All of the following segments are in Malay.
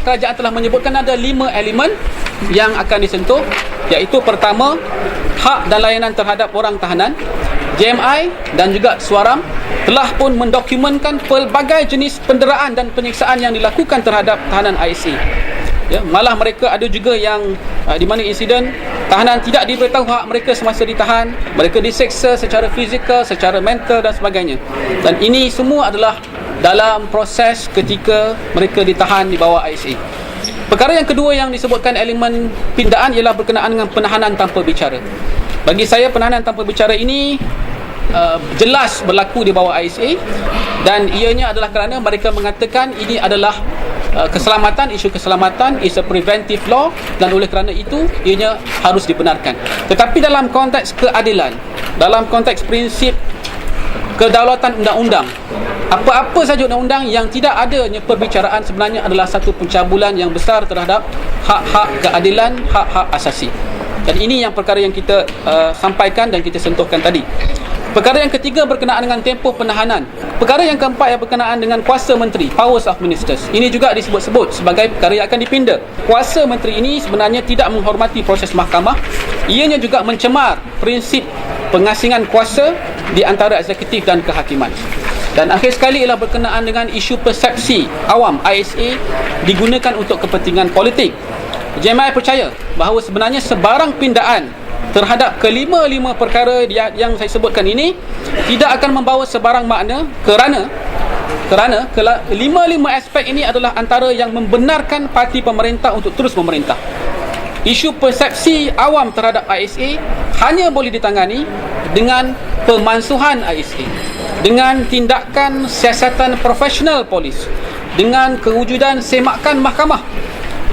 kerajaan telah menyebutkan ada 5 elemen yang akan disentuh, iaitu pertama, hak dan layanan terhadap orang tahanan. JMI dan juga Suaram telah pun mendokumenkan pelbagai jenis penderaan dan penyiksaan yang dilakukan terhadap tahanan ISA. Ya, malah mereka ada juga yang di mana insiden tahanan tidak diberitahu hak mereka semasa ditahan, mereka diseksa secara fizikal, secara mental dan sebagainya. Dan ini semua adalah dalam proses ketika mereka ditahan di bawah ISA. Perkara yang kedua yang disebutkan elemen pindaan ialah berkenaan dengan penahanan tanpa bicara. Bagi saya, penahanan tanpa bicara ini jelas berlaku di bawah ISA, dan ianya adalah kerana mereka mengatakan ini adalah keselamatan, isu keselamatan is a preventive law, dan oleh kerana itu ianya harus dibenarkan. Tetapi dalam konteks keadilan, dalam konteks prinsip kedaulatan undang-undang, apa-apa saja undang-undang yang tidak adanya perbicaraan sebenarnya adalah satu pencabulan yang besar terhadap hak-hak keadilan, hak-hak asasi. Dan ini yang perkara yang kita sampaikan dan kita sentuhkan tadi. Perkara yang ketiga berkenaan dengan tempoh penahanan. Perkara yang keempat yang berkenaan dengan kuasa menteri, powers of ministers. Ini juga disebut-sebut sebagai perkara yang akan dipinda. Kuasa menteri ini sebenarnya tidak menghormati proses mahkamah. Ianya juga mencemar prinsip pengasingan kuasa di antara eksekutif dan kehakiman. Dan akhir sekali ialah berkenaan dengan isu persepsi awam ISA digunakan untuk kepentingan politik. JMI percaya bahawa sebenarnya sebarang pindaan terhadap kelima-lima perkara yang saya sebutkan ini tidak akan membawa sebarang makna, kerana kelima-lima aspek ini adalah antara yang membenarkan parti pemerintah untuk terus memerintah. Isu persepsi awam terhadap ISA hanya boleh ditangani dengan pemansuhan ISA, dengan tindakan siasatan profesional polis, dengan kewujudan semakan mahkamah,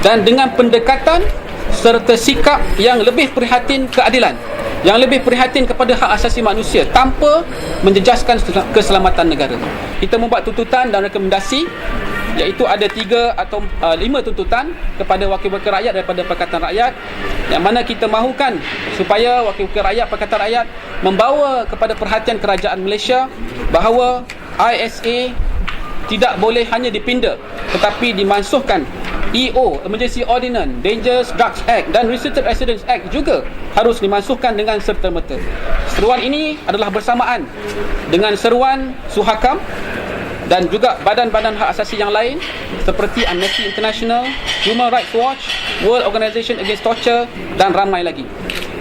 dan dengan pendekatan serta sikap yang lebih prihatin keadilan, yang lebih prihatin kepada hak asasi manusia tanpa menjejaskan keselamatan negara. Kita membuat tuntutan dan rekomendasi, iaitu ada 3 atau 5 tuntutan kepada wakil-wakil rakyat daripada Pakatan Rakyat, yang mana kita mahukan supaya wakil-wakil rakyat Pakatan Rakyat membawa kepada perhatian kerajaan Malaysia bahawa ISA tidak boleh hanya dipinda, tetapi dimansuhkan. EO, Emergency Ordinance, Dangerous Drugs Act dan Restricted Residence Act juga harus dimansuhkan dengan serta-merta. Seruan ini adalah bersamaan dengan seruan Suhakam dan juga badan-badan hak asasi yang lain seperti Amnesty International, Human Rights Watch, World Organization Against Torture dan ramai lagi.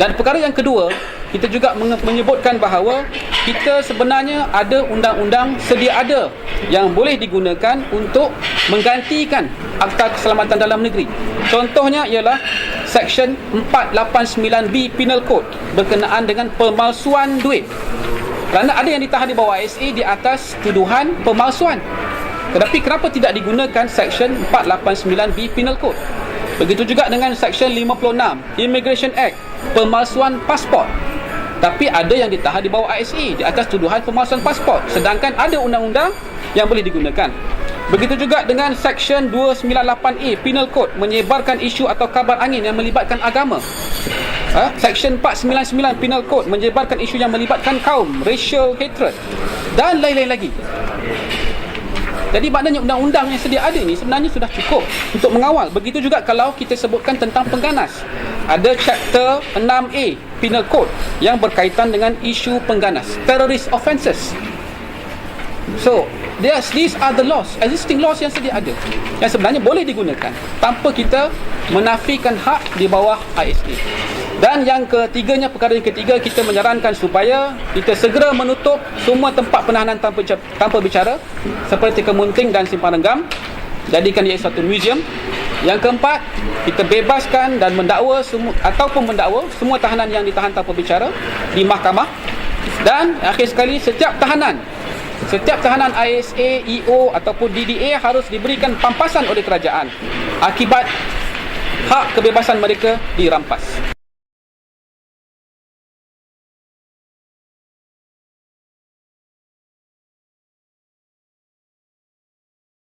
Dan perkara yang kedua, kita juga menyebutkan bahawa kita sebenarnya ada undang-undang sedia ada yang boleh digunakan untuk menggantikan Akta Keselamatan Dalam Negeri. Contohnya ialah Seksyen 489B Penal Code berkenaan dengan pemalsuan duit. Kerana ada yang ditahan di bawah ISA di atas tuduhan pemalsuan. Tetapi kenapa tidak digunakan Seksyen 489B Penal Code? Begitu juga dengan Seksyen 56 Immigration Act, pemalsuan pasport. Tapi ada yang ditahan di bawah ISA di atas tuduhan pemalsuan pasport, sedangkan ada undang-undang yang boleh digunakan. Begitu juga dengan Seksyen 298A Penal Code, menyebarkan isu atau kabar angin yang melibatkan agama. Seksyen 499 Penal Code, menyebarkan isu yang melibatkan kaum, racial hatred dan lain-lain lagi. Jadi maknanya undang-undang yang sedia ada ni sebenarnya sudah cukup untuk mengawal. Begitu juga kalau kita sebutkan tentang pengganas. Ada Chapter 6A Penal Code yang berkaitan dengan isu pengganas, terrorist offences. So, these are the laws, existing laws yang sedia ada, yang sebenarnya boleh digunakan tanpa kita menafikan hak di bawah ISA. Dan yang ketiganya, perkara yang ketiga, kita menyarankan supaya kita segera menutup semua tempat penahanan tanpa bicara seperti Kemunting dan Simpang Renggam, jadikan ia satu museum. Yang keempat, kita bebaskan dan mendakwa mendakwa semua tahanan yang ditahan tanpa bicara di mahkamah. Dan akhir sekali, setiap tahanan ISA, EO ataupun DDA harus diberikan pampasan oleh kerajaan akibat hak kebebasan mereka dirampas.